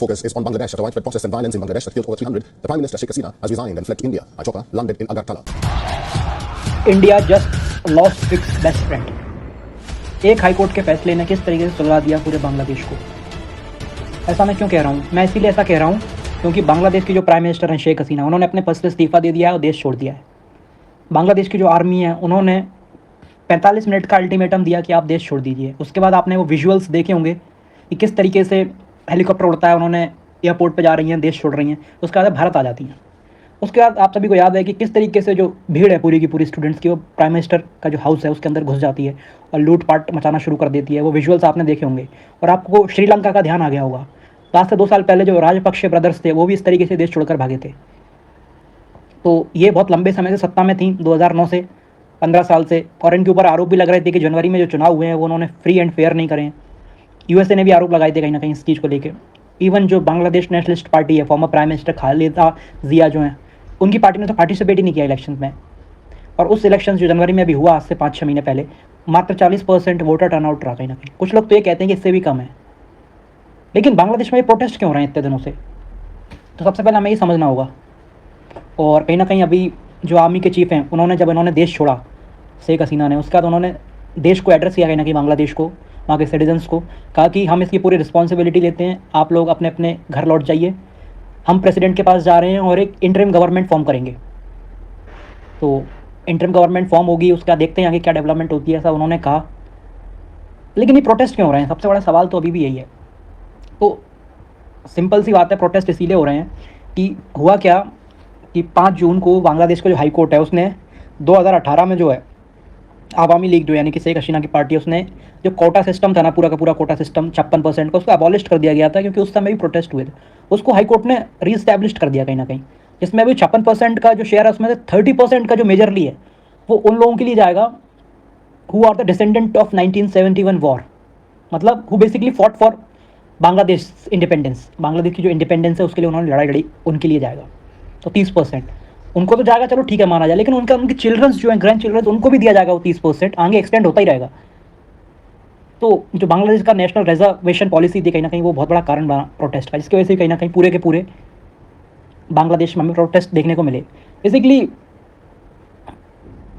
Focus is on Bangladesh. After widespread protests and violence in Bangladesh that killed over 300, the Prime Minister Sheikh Hasina has resigned and fled to India. A chopper landed in Agartala. India just lost its best friend. एक high court के फैसले ने किस तरीके से सुलझा दिया पूरे बांग्लादेश को। ऐसा मैं क्यों कह रहा हूँ? मैं इसीलिए ऐसा कह रहा हूँ क्योंकि बांग्लादेश की जो प्राइम मिनिस्टर हैं शेख हसीना, उन्होंने अपने पद से इस्तीफा दे दिया है और देश छोड़ दिया है। बांग्लादेश की जो आर्मी है उन्होंने 45 मिनट का अल्टीमेटम दिया कि आप देश छोड़ दीजिए। उसके बाद आपने वो विजुअल्स देखे होंगे कि किस तरीके से हेलीकॉप्टर उड़ता है, उन्होंने एयरपोर्ट पर जा रही हैं, देश छोड़ रही हैं, उसके बाद भारत आ जाती हैं। उसके बाद आप सभी को याद है कि किस तरीके से जो भीड़ है पूरी की पूरी स्टूडेंट्स की, वो प्राइम मिनिस्टर का जो हाउस है उसके अंदर घुस जाती है और लूटपाट मचाना शुरू कर देती है। वो विजुअल्स आपने देखे होंगे। और आपको श्रीलंका का ध्यान आ गया होगा, आज से 2 साल पहले जो राजपक्षे ब्रदर्स थे वो भी इस तरीके से देश छोड़कर भागे थे। तो ये बहुत लंबे समय से सत्ता में थी, 2009 से 15 साल से, और इनके ऊपर आरोप भी लग रहे थे कि जनवरी में जो चुनाव हुए हैं वो उन्होंने फ्री एंड फेयर नहीं करे। यूएसए ने भी आरोप लगाए थे कहीं ना कहीं इस चीज़ को लेकर। इवन जो बांग्लादेश नेशनलिस्ट पार्टी है, फॉर्मर प्राइम मिनिस्टर खालिदा जिया जो हैं, उनकी पार्टी ने तो पार्टिसिपेट ही नहीं किया इलेक्शन में। और उस इलेक्शन जो जनवरी में भी हुआ आज से 5-6 महीने पहले, मात्र 40% वोटर टर्नआउट रहा कहीं ना कहीं। कुछ लोग तो ये कहते हैं कि इससे भी कम है। लेकिन बांग्लादेश में ये प्रोटेस्ट क्यों हो रहे हैं इतने दिनों से? तो सबसे पहले हमें ये समझना होगा। और कहीं ना कहीं अभी जो आर्मी के चीफ हैं, उन्होंने जब इन्होंने देश छोड़ा शेख हसीना ने, उसके बाद उन्होंने देश को एड्रेस किया कहीं ना कहीं, बांग्लादेश को, वहाँ के सिटीजन्स को, कहा कि हम इसकी पूरी रिस्पॉन्सिबिलिटी लेते हैं, आप लोग अपने अपने घर लौट जाइए, हम प्रेसिडेंट के पास जा रहे हैं और एक इंटरिम गवर्नमेंट फॉर्म करेंगे। तो इंटरिम गवर्नमेंट फॉर्म होगी, उसका देखते हैं आगे क्या डेवलपमेंट होती है, ऐसा उन्होंने कहा। लेकिन ये प्रोटेस्ट क्यों हो रहे हैं? सबसे बड़ा सवाल तो अभी भी यही है। तो सिंपल सी बात है, प्रोटेस्ट इसीलिए हो रहे हैं कि हुआ क्या कि 5 जून को बांग्लादेश का जो हाई कोर्ट है उसने 2018 में जो है आवामी लीग जो यानी कि शेख हसीना की पार्टी, उसने जो कोटा सिस्टम था ना, पूरा का पूरा कोटा सिस्टम 56% का, उसको अबॉलिश कर दिया गया था क्योंकि उस समय भी प्रोटेस्ट हुए थे। उसको हाई कोर्ट ने रीस्टैब्लिश कर दिया कहीं ना कहीं, जिसमें अभी 56% का जो शेयर है उसमें से 30% का जो मेजरली है वो उन लोगों के लिए जाएगा who are the descendant of 1971 war, मतलब who basically fought for Bangladesh independence. Bangladesh की जो इंडिपेंडेंस है उसके लिए उन्होंने लड़ाई लड़ी, उनके लिए जाएगा। तो 30% उनको तो जाएगा, चलो ठीक है, माना जाए। लेकिन उनके चिल्ड्रंस जो हैं, ग्रैंड चिल्ड्रंस, उनको भी दिया जाएगा वो 30%, आगे एक्सटेंड होता ही रहेगा। तो जो बांग्लादेश का नेशनल रिजर्वेशन पॉलिसी थी कहीं ना कहीं, वो बहुत बड़ा कारण बना प्रोटेस्ट का, जिसकी वजह से कहीं ना कहीं पूरे के पूरे बांग्लादेश में हमें प्रोटेस्ट देखने को मिले। बेसिकली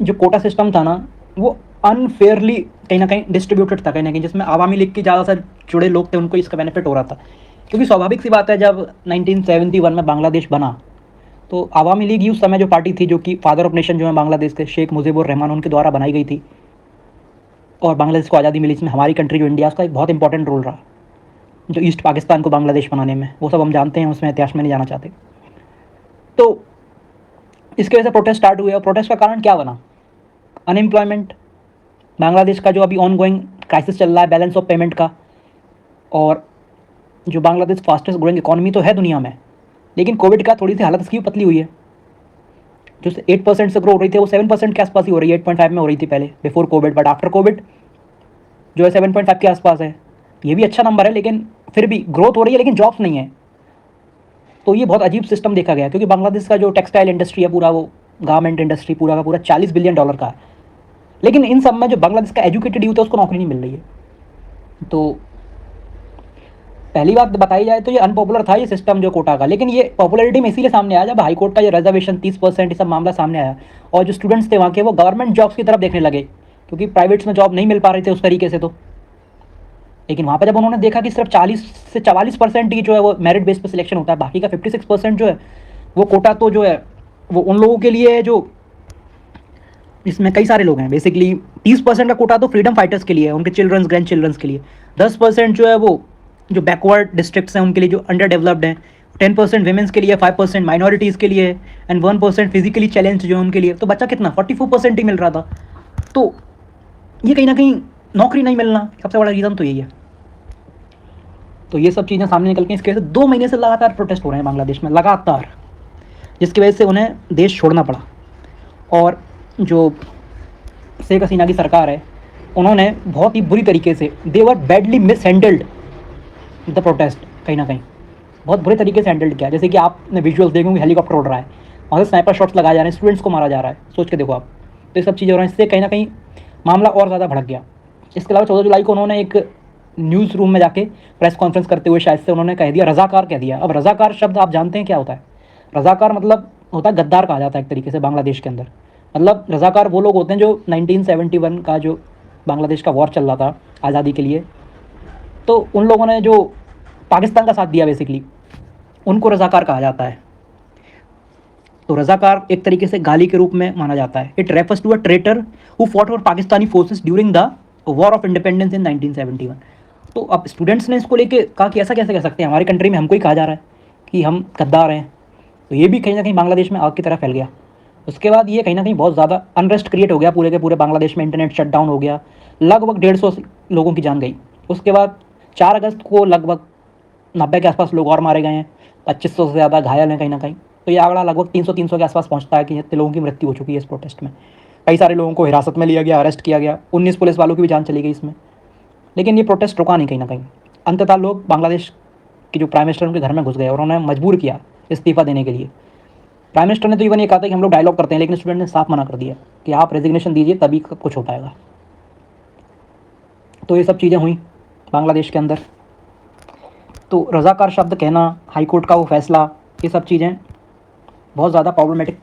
जो कोटा सिस्टम था ना, वो अनफेयरली कहीं ना कहीं डिस्ट्रीब्यूटेड था कहीं ना कहीं, जिसमें आवामी लीग के ज़्यादा से जुड़े लोग थे, उनको इसका बेनिफिट हो रहा था। क्योंकि स्वाभाविक सी बात है, जब 1971 में बांग्लादेश बना तो आवामी लीग ही उस समय जो पार्टी थी, जो कि फादर ऑफ नेशन जो है बांग्लादेश के शेख मुजीबुर रहमान, उनके द्वारा बनाई गई थी और बांग्लादेश को आज़ादी मिली, इसमें हमारी कंट्री जो इंडिया, उसका एक बहुत इंपॉर्टेंट रोल रहा जो ईस्ट पाकिस्तान को बांग्लादेश बनाने में। वो सब हम जानते हैं, उसमें इतिहास में नहीं जाना चाहते। तो इसकी वजह से प्रोटेस्ट स्टार्ट हुए और प्रोटेस्ट का कारण क्या बना? अनएम्प्लॉयमेंट, बांग्लादेश का जो अभी ऑन गोइंग क्राइसिस चल रहा है बैलेंस ऑफ पेमेंट का, और जो बांग्लादेश फास्टेस्ट ग्रोइंग इकॉनमी तो है दुनिया में, लेकिन कोविड का थोड़ी सी हालत इसकी पतली हुई है। जो 8% से ग्रो हो रही थी वो 7% के आसपास ही हो रही है, 8.5 में हो रही थी पहले before Covid, but after Covid जो है 7.5 के आसपास है। ये भी अच्छा नंबर है, लेकिन फिर भी ग्रोथ हो रही है, लेकिन जॉब्स नहीं है। तो ये बहुत अजीब सिस्टम देखा गया, क्योंकि बांग्लादेश का जो टेक्सटाइल इंडस्ट्री है पूरा, वो गारमेंट इंडस्ट्री पूरा का पूरा $40 बिलियन का है। लेकिन इन सब में जो बांग्लादेश का एजुकेटेड यूथ है उसको नौकरी नहीं मिल रही है। तो पहली बात बताई जाए तो ये अनपॉपुलर था ये सिस्टम जो कोटा का, लेकिन ये पॉपुलरिटी में इसीलिए सामने आया जब हाई कोर्ट का ये रिजर्वेशन 30% ये सब मामला सामने आया, और जो स्टूडेंट्स थे वहाँ के वो गवर्नमेंट जॉब्स की तरफ देखने लगे, क्योंकि प्राइवेट्स में जॉब नहीं मिल पा रहे थे उस तरीके से। तो लेकिन वहाँ पर जब उन्होंने देखा कि सिर्फ 40 से 44% ही जो है वो मेरिट बेस पर सिलेक्शन होता है, बाकी का 56% जो है वो कोटा तो जो है वो उन लोगों के लिए है जो, इसमें कई सारे लोग हैं। बेसिकली 30% का कोटा तो फ्रीडम फाइटर्स के लिए है, उनके चिल्ड्रंस, ग्रैंड चिल्ड्रंस के लिए। 10% जो है वो जो बैकवर्ड डिस्ट्रिक्ट्स हैं उनके लिए, जो अंडर डेवलप्ड हैं। 10% वीमेंस के लिए, 5% माइनॉरिटीज़ के लिए, एंड 1% फिजिकली चैलेंज जो है उनके लिए। तो बच्चा कितना 44% ही मिल रहा था। तो ये कहीं ना कहीं नौकरी नहीं मिलना सबसे बड़ा रीज़न तो यही है। तो ये सब चीज़ें सामने निकल के इसकी वजह से 2 महीने से लगातार प्रोटेस्ट हो रहे हैं बांग्लादेश में, लगातार, जिसकी वजह से उन्हें देश छोड़ना पड़ा। और जो शेख हसीना की सरकार है, उन्होंने बहुत ही बुरी तरीके से, they were badly mishandled the protest, कहीं ना कहीं बहुत बुरे तरीके से हैंडल किया। जैसे कि आपने विजुअल्स देखेंगे, हेलीकॉप्टर उड़ रहा है, वहाँ से स्नाइपर शॉट्स लगाए जा रहे हैं, स्टूडेंट्स को मारा जा रहा है, सोच के देखो आप। तो ये सब चीज़ें हो रही हैं, इससे कहीं ना कहीं मामला और ज़्यादा भड़क गया। इसके अलावा 14 जुलाई को उन्होंने एक न्यूज़ रूम में जाके प्रेस कॉन्फ्रेंस करते हुए शायद से उन्होंने कह दिया, रज़ाकार कह दिया। अब रज़ाकार शब्द आप जानते हैं क्या होता है? रज़ाकार मतलब होता है गद्दार कहा जाता है एक तरीके से बांग्लादेश के अंदर। मतलब रज़ाकार वो लोग होते हैं जो 1971 का जो बांग्लादेश का वॉर चल रहा था आज़ादी के लिए, तो उन लोगों ने जो पाकिस्तान का साथ दिया बेसिकली, उनको रज़ाकार कहा जाता है। तो रज़ाकार एक तरीके से गाली के रूप में माना जाता है। It refers to a traitor who fought for Pakistani forces during the war of independence in 1971। तो अब स्टूडेंट्स ने इसको लेके कहा कि ऐसा कैसे कह सकते हैं, हमारी कंट्री में हमको ही कहा जा रहा है कि हम गद्दार हैं। तो ये भी कहीं ना कहीं बांग्लादेश में आग की तरह फैल गया। उसके बाद ये कहीं ना कहीं बहुत ज़्यादा अनरेस्ट क्रिएट हो गया पूरे के पूरे बांग्लादेश में। इंटरनेट शट डाउन हो गया, लगभग 150 लोगों की जान गई। उसके बाद 4 अगस्त को लगभग 90 के आसपास लोग और मारे गए हैं, 2500 से ज़्यादा घायल हैं कहीं ना कहीं। तो ये आंकड़ा लगभग 300 के आसपास पहुंचता है कि इतने लोगों की मृत्यु हो चुकी है इस प्रोटेस्ट में। कई सारे लोगों को हिरासत में लिया गया, अरेस्ट किया गया, 19 पुलिस वालों की भी जान चली गई इसमें। लेकिन ये प्रोटेस्ट रुका नहीं कहीं ना कहीं। अंततः लोग बांग्लादेश के जो प्राइम मिनिस्टर उनके घर में घुस गए और उन्होंने मजबूर किया इस्तीफ़ा देने के लिए। प्राइम मिनिस्टर ने तो इवन ये कहा था कि हम लोग डायलॉग करते हैं, लेकिन स्टूडेंट ने साफ मना कर दिया कि आप रेजिग्नेशन दीजिए तभी कुछ हो पाएगा। तो ये सब चीज़ें हुई बांग्लादेश के अंदर। तो रज़ाकार शब्द कहना, हाई कोर्ट का वो फैसला, ये सब चीज़ें बहुत ज़्यादा प्रॉब्लमेटिक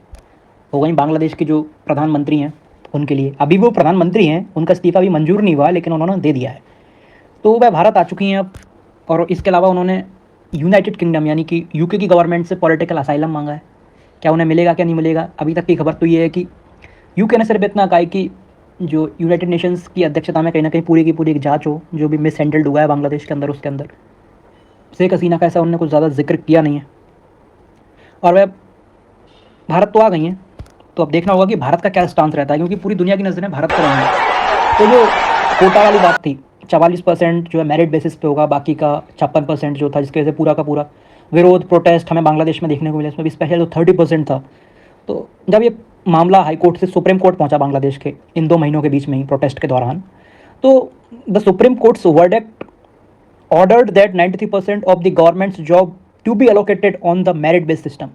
हो गई बांग्लादेश के जो प्रधानमंत्री हैं उनके लिए। अभी वो प्रधानमंत्री हैं, उनका इस्तीफ़ा भी मंजूर नहीं हुआ, लेकिन उन्होंने दे दिया है। तो वह भारत आ चुकी हैं अब। और इसके अलावा उन्होंने यूनाइटेड किंगडम यानी कि यूके की गवर्नमेंट से पॉलिटिकल असाइलम मांगा है। क्या उन्हें मिलेगा क्या नहीं मिलेगा, अभी तक की खबर तो ये है कि यूके ने सिर्फ इतना कहा है कि जो यूनाइटेड नेशंस की अध्यक्षता में कहीं ना कहीं पूरी की पूरी एक जाँच हो जो भी मिस हैंडल्ड हुआ है बांग्लादेश के अंदर, उसके अंदर। शेख हसीना का ऐसा उन्होंने कुछ ज़्यादा जिक्र किया नहीं है। और वह भारत तो आ गई हैं, तो अब देखना होगा कि भारत का क्या स्टांस रहता है, क्योंकि पूरी दुनिया की नज़रें भारत पर रहेंगी। तो जो कोटा वाली बात थी, 44% जो है मेरिट बेसिस पे होगा, बाकी का 56% जो था जिसकी वजह से पूरा का पूरा विरोध प्रोटेस्ट हमें बांग्लादेश में देखने को मिला, इसमें भी स्पेशल जो 30% था। तो जब ये मामला हाई कोर्ट से सुप्रीम कोर्ट पहुंचा बांग्लादेश के इन 2 महीनों के बीच में ही प्रोटेस्ट के दौरान, तो the supreme courts verdict ordered that 93% of the government's job to be allocated on the merit based system।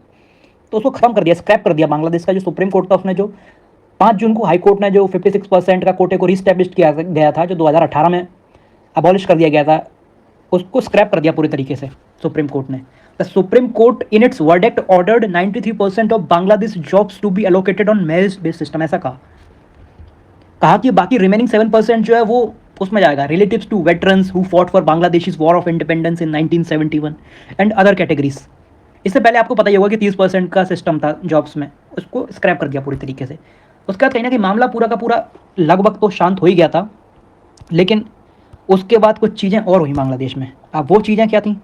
तो उसको खत्म कर दिया, स्क्रैप कर दिया बांग्लादेश का जो सुप्रीम कोर्ट था। उसने जो 5 जून को हाई कोर्ट ने जो 56% का कोटे को रिस्टैब्लिश किया गया था, जो 2018 में अबॉलिश कर दिया गया था, उसको स्क्रैप कर दिया पूरी तरीके से सुप्रीम कोर्ट ने। The supreme court in its verdict ordered 93% of Bangladesh jobs to be allocated on merit based system. ऐसा कहा कि बाकी रिमेनिंग 7% जो है वो उसमें जाएगा relatives to veterans who fought for Bangladesh war of independence in 1971 and other categories. इससे पहले आपको पता ही होगा कि 30% का सिस्टम था जॉब्स में, उसको स्क्रैप कर दिया पूरी तरीके से। उसके बाद कहीं ना कहीं मामला पूरा का पूरा लगभग तो शांत हो ही गया था, लेकिन उसके बाद कुछ चीज़ें और हुई बांग्लादेश में। अब वो चीज़ें क्या थी,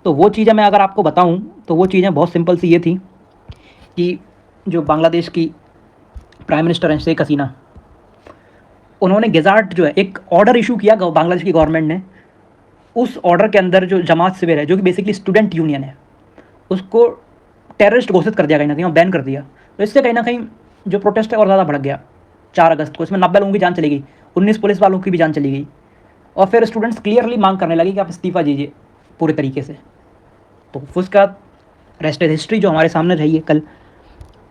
तो वो चीज़ें मैं अगर आपको बताऊँ तो वो चीज़ें बहुत सिंपल सी ये थी कि जो बांग्लादेश की प्राइम मिनिस्टर हैं शेख हसीना, उन्होंने गेजार्ट जो है एक ऑर्डर इशू किया बांग्लादेश की गवर्नमेंट ने। उस ऑर्डर के अंदर जो जमात शिविर है, जो कि बेसिकली स्टूडेंट यूनियन है, उसको टेररिस्ट घोषित कर दिया कहीं ना कहीं और बैन कर दिया। तो इससे कहीं ना कहीं जो प्रोटेस्ट है और ज़्यादा बढ़ गया। 4 अगस्त को इसमें 90 लोगों की जान चली गई, 19 पुलिस वालों की भी जान चली गई। और फिर स्टूडेंट्स क्लियरली मांग करने लगे कि आप इस्तीफ़ा दीजिए पूरे तरीके से। तो उसका रेस्ट हिस्ट्री जो हमारे सामने रही है कल।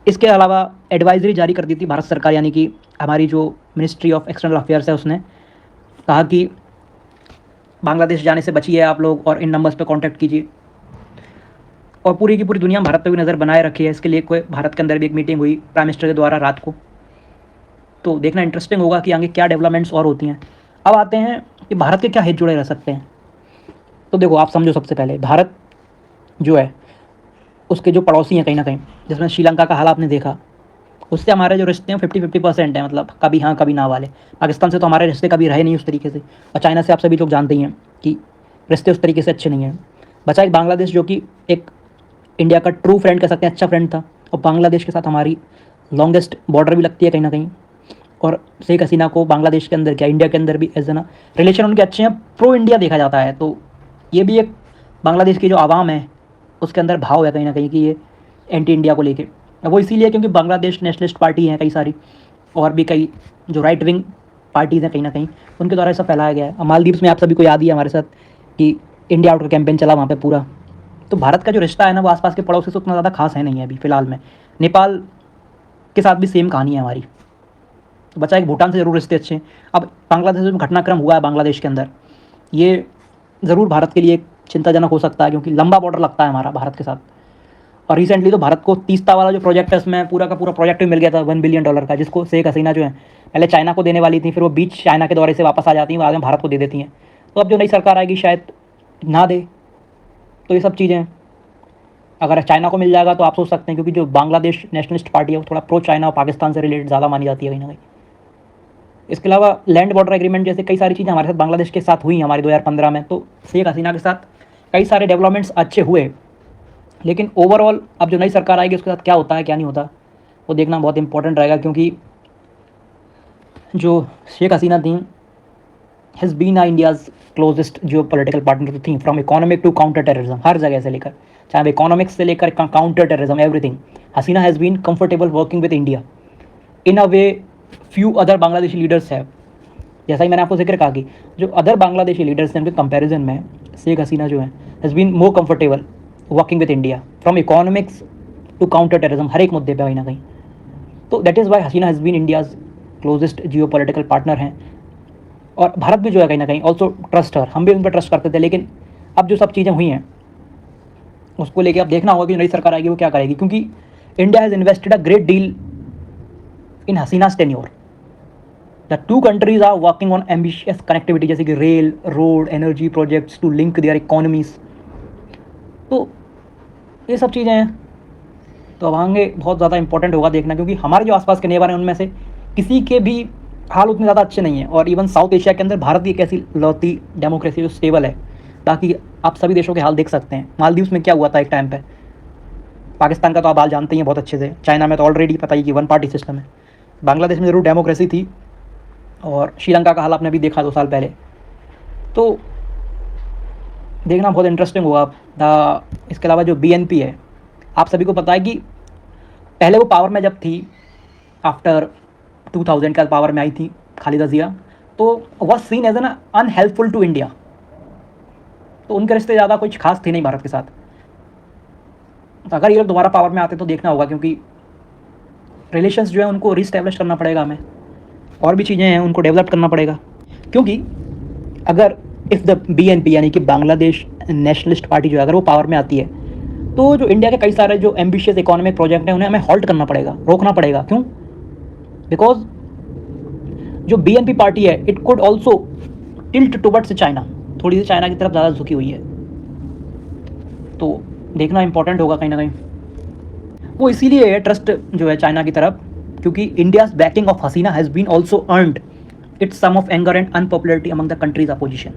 इसके अलावा एडवाइजरी जारी कर दी थी भारत सरकार, यानी कि हमारी जो मिनिस्ट्री ऑफ एक्सटर्नल अफेयर्स है, उसने कहा कि बांग्लादेश जाने से बचिए आप लोग और इन नंबर्स पे कांटेक्ट कीजिए। और पूरी की पूरी दुनिया भारत पे भी नज़र बनाए रखी है। इसके लिए कोई भारत के अंदर भी एक मीटिंग हुई प्राइम मिनिस्टर के द्वारा रात को। तो देखना इंटरेस्टिंग होगा कि आगे क्या डेवलपमेंट्स और होती हैं। अब आते हैं कि भारत के क्या हित जुड़े रह सकते हैं। तो देखो आप समझो, सबसे पहले भारत जो है उसके जो पड़ोसी हैं कहीं ना कहीं, जिसमें श्रीलंका का हाल आपने देखा, उससे हमारे जो रिश्ते हैं 50-50% हैं, मतलब कभी हाँ कभी ना वाले। पाकिस्तान से तो हमारे रिश्ते कभी रहे नहीं उस तरीके से, और चाइना से आप सभी लोग जानते ही हैं कि रिश्ते उस तरीके से अच्छे नहीं हैं। बचा एक बांग्लादेश जो कि एक इंडिया का ट्रू फ्रेंड कह सकते हैं, अच्छा फ्रेंड था। और बांग्लादेश के साथ हमारी लॉन्गेस्ट बॉर्डर भी लगती है कहीं ना कहीं। और शेख हसीना को बांग्लादेश के अंदर क्या इंडिया के अंदर भी एज ना रिलेशन उनके अच्छे हैं, प्रो इंडिया देखा जाता है। तो ये भी एक बांग्लादेश की जो आवाम है उसके अंदर भाव है कहीं ना कहीं कि ये एंटी इंडिया को लेके। वो इसीलिए क्योंकि बांग्लादेश नेशनलिस्ट पार्टी हैं कई सारी, और भी कई जो राइट विंग पार्टीज़ हैं कहीं ना कहीं, उनके द्वारा ऐसा फैलाया गया है। और मालदीव्स में आप सभी को याद ही है हमारे साथ कि इंडिया आउट का कैंपेन चला वहाँ पे पूरा। तो भारत का जो रिश्ता है ना वो आसपास के पड़ोसी से उतना ज़्यादा खास है नहीं है अभी फ़िलहाल में। नेपाल के साथ भी सेम कहानी है हमारी। तो बचा एक भूटान से ज़रूर रिश्ते अच्छे हैं। अब बांग्लादेश में घटनाक्रम हुआ है बांग्लादेश के अंदर, ये ज़रूर भारत के लिए एक चिंताजनक हो सकता है, क्योंकि लंबा बॉर्डर लगता है हमारा भारत के साथ। और रिसेंटली तो भारत को तीस्ता वाला जो प्रोजेक्ट है उसमें पूरा का पूरा प्रोजेक्ट भी मिल गया था $1 बिलियन का, जिसको शेख हसीना जो है पहले चाइना को देने वाली थी, फिर वो बीच चाइना के दौरे से वापस आ जाती हैं, बाद में भारत को दे देती हैं। तो अब जो नई सरकार आएगी शायद ना दे। तो ये सब चीज़ें अगर चाइना को मिल जाएगा तो आप सोच सकते हैं, क्योंकि जो बांग्लादेश नेशनलिस्ट पार्टी है वो थोड़ा प्रो चाइना और पाकिस्तान से रिलेटेड ज़्यादा मानी जाती है कहीं ना कहीं। इसके अलावा लैंड बॉर्डर एग्रीमेंट जैसे कई सारी चीज़ें हमारे साथ बांग्लादेश के साथ हुई हमारी 2015 में, तो शेख हसीना के साथ कई सारे डेवलपमेंट्स अच्छे हुए। लेकिन ओवरऑल अब जो नई सरकार आएगी उसके साथ क्या होता है क्या नहीं होता वो देखना बहुत इंपॉर्टेंट रहेगा, क्योंकि जो शेख हसीना थी has been India's closest geopolitical partner थी, from economic to counter terrorism, हर जगह से लेकर, चाहे इकोनॉमिक्स से लेकर counter terrorism, everything. Hasina has been comfortable working with India in a way few other Bangladeshi leaders है। जैसा ही मैंने आपको जिक्र कहा कि जो अदर बांग्लादेशी लीडर्स हैं उनके कंपैरिजन में शेख हसीना जो है has been more comfortable working with India from economics to counter terrorism, हर एक मुद्दे पे कहीं ना कहीं। तो that is why Hasina has been India's closest geopolitical partner हैं। और भारत भी जो है कहीं ना कहीं ऑल्सो ट्रस्ट हर, हम भी उन पर ट्रस्ट करते थे। लेकिन अब जो सब चीज़ें हुई हैं उसको लेके अब देखना होगा कि नई सरकार आएगी वो क्या करेगी, क्योंकि India has invested a great deal in Hasina's tenure. The two countries are working on ambitious connectivity जैसे कि rail, road, energy projects to link their economies. तो ये सब चीज़ें हैं, तो अब आगे बहुत ज़्यादा इंपॉर्टेंट होगा देखना, क्योंकि हमारे जो आसपास के नेबर हैं उनमें से किसी के भी हाल उतने ज़्यादा अच्छे नहीं हैं। और इवन साउथ एशिया के अंदर भारत भी एक ऐसी लौती डेमोक्रेसी जो स्टेबल है। बाकी आप सभी देशों के हाल देख सकते हैं, मालदीव्स में क्या हुआ था एक टाइम पे, पाकिस्तान का तो आप हाल जानते ही हैं बहुत अच्छे से, चाइना में तो ऑलरेडी पता ही कि 1 पार्टी सिस्टम है, बांग्लादेश में ज़रूर डेमोक्रेसी थी, और श्रीलंका का हाल आपने भी देखा 2 साल पहले। तो देखना बहुत इंटरेस्टिंग होगा। इसके अलावा जो BNP है, आप सभी को पता है कि पहले वो पावर में जब थी, आफ्टर 2000 का पावर में आई थी खालिदा जिया, तो was seen as an unhelpful to India. तो उनके रिश्ते ज़्यादा कुछ खास थे नहीं भारत के साथ। तो अगर ये लोग दोबारा पावर में आते तो देखना होगा, क्योंकि रिलेशंस जो है उनको रीस्टैब्लिश करना पड़ेगा हमें, और भी चीज़ें हैं उनको डेवलप करना पड़ेगा। क्योंकि अगर इफ़ द BNP यानी कि बांग्लादेश नेशनलिस्ट पार्टी जो है अगर वो पावर में आती है, तो जो इंडिया के कई सारे जो एम्बिशियस इकोनॉमिक प्रोजेक्ट हैं उन्हें हमें हॉल्ट करना पड़ेगा, रोकना पड़ेगा। क्यों? बिकॉज जो BNP पार्टी है it could also tilt towards China, थोड़ी सी चाइना की तरफ ज़्यादा झुकी हुई है। तो देखना इंपॉर्टेंट होगा कहीं ना कहीं। वो इसीलिए है ट्रस्ट जो है चाइना की तरफ, क्योंकि India's backing of Hasina has been also earned its some of anger and unpopularity among the country's opposition.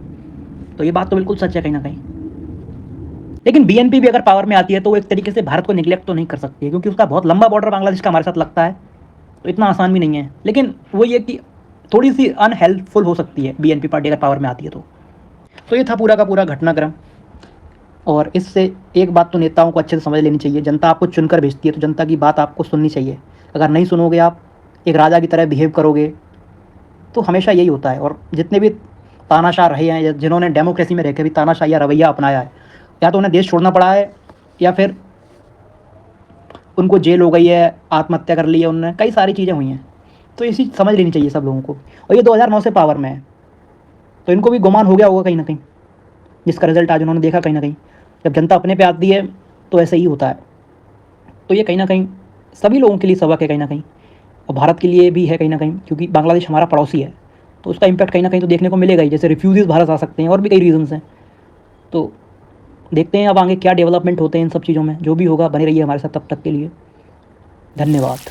तो ये बात तो बिल्कुल सच है कहीं ना कहीं। लेकिन BNP भी अगर पावर में आती है तो वो एक तरीके से भारत को निगलेक्ट तो नहीं कर सकती है, क्योंकि उसका बहुत लंबा बॉर्डर बांग्लादेश का हमारे साथ लगता है, तो इतना आसान भी नहीं है। लेकिन वो ये कि थोड़ी सी अनहेल्पफुल हो सकती है BNP पार्टी अगर पावर में आती है तो ये था पूरा का पूरा घटनाक्रम। और इससे एक बात तो नेताओं को अच्छे से समझ लेनी चाहिए, जनता आपको चुनकर भेजती है तो जनता की बात आपको सुननी चाहिए। अगर नहीं सुनोगे, आप एक राजा की तरह बिहेव करोगे, तो हमेशा यही होता है। और जितने भी तानाशाह रहे हैं या जिन्होंने डेमोक्रेसी में रह के भी तानाशाही रवैया अपनाया है, या तो उन्हें देश छोड़ना पड़ा है या फिर उनको जेल हो गई है, आत्महत्या कर ली है उन्होंने, कई सारी चीज़ें हुई हैं। तो इसी समझ लेनी चाहिए सब लोगों को। और ये 2009 से पावर में है, तो इनको भी गुमान हो गया होगा कहीं ना कहीं, जिसका रिजल्ट आज उन्होंने देखा कहीं ना कहीं। जब जनता अपने पे आती है तो ऐसे ही होता है। तो ये कहीं ना कहीं सभी लोगों के लिए सबक है कहीं ना कहीं, और भारत के लिए भी है कहीं ना कहीं, क्योंकि बांग्लादेश हमारा पड़ोसी है, तो उसका इम्पैक्ट कहीं ना कहीं तो देखने को मिलेगा ही। जैसे रिफ्यूजीज़ भारत आ सकते हैं, और भी कई रीजंस हैं। तो देखते हैं अब आगे क्या डेवलपमेंट होते हैं इन सब चीज़ों में। जो भी होगा बने रहिए हमारे साथ, तब तक के लिए धन्यवाद।